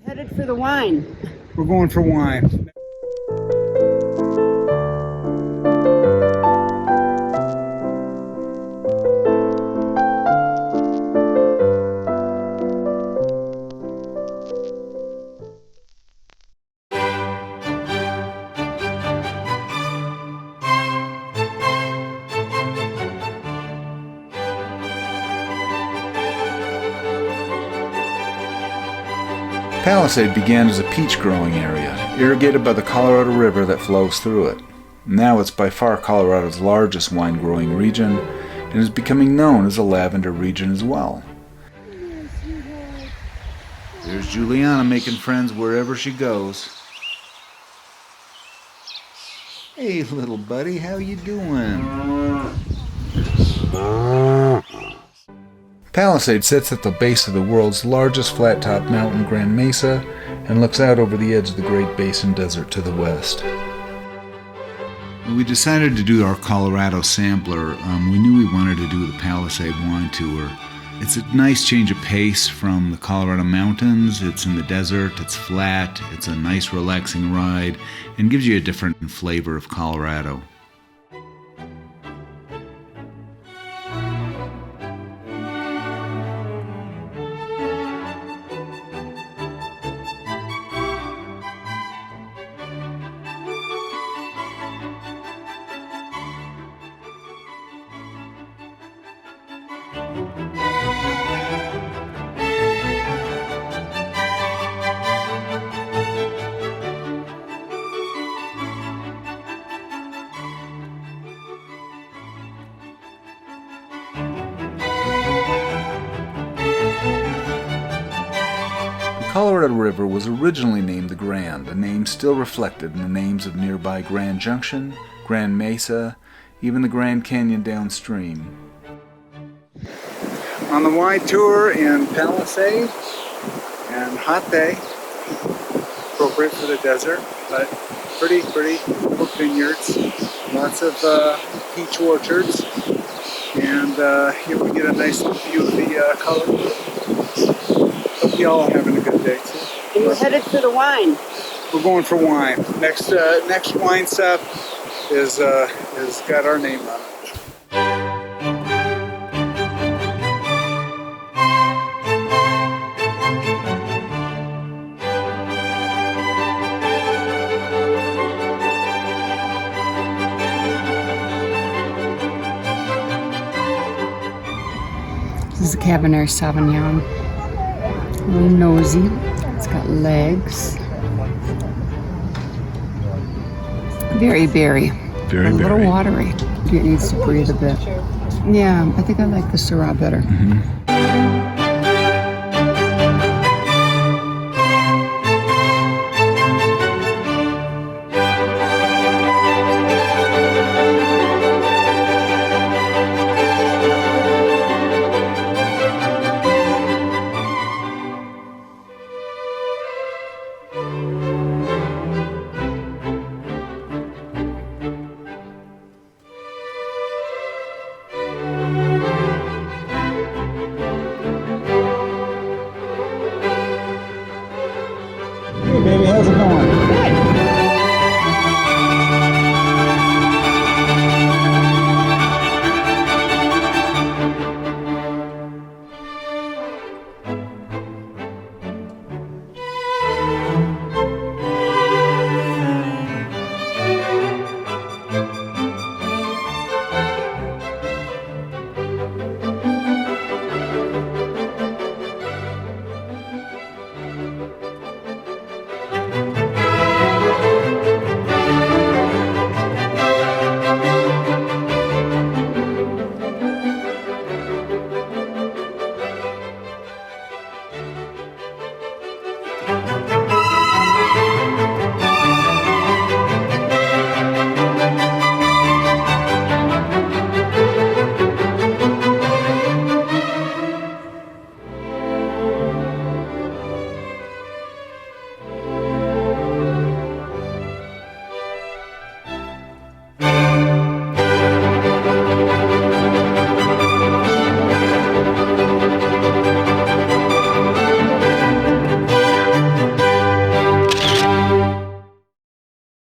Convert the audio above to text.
Headed for the wine. We're going for wine. Palisade began as a peach growing area, irrigated by the Colorado River that flows through it. Now it's by far Colorado's largest wine growing region and is becoming known as a lavender region as well. There's Julianna making friends wherever she goes. Hey little buddy, how you doing? Palisade sits at the base of the world's largest flat-top mountain, Grand Mesa, and looks out over the edge of the Great Basin Desert to the west. When we decided to do our Colorado sampler, we knew we wanted to do the Palisade wine tour. It's a nice change of pace from the Colorado mountains. It's in the desert, it's flat, it's a nice relaxing ride, and gives you a different flavor of Colorado. The Colorado River was originally named the Grand, a name still reflected in the names of nearby Grand Junction, Grand Mesa, even the Grand Canyon downstream. On the wine tour in Palisade, and hot day, appropriate for the desert, but pretty little vineyards, lots of peach orchards, and here we get a nice view of the Colorado. Hope y'all are having a good day too. And we're headed for the wine. We're going for wine. Next wine stop is got our name on it. This is a Cabernet Sauvignon. A little nosy. It's got legs. Very berry. Very a little berry. watery. It needs to breathe a bit. Yeah, I think I like the Syrah better. Mm-hmm.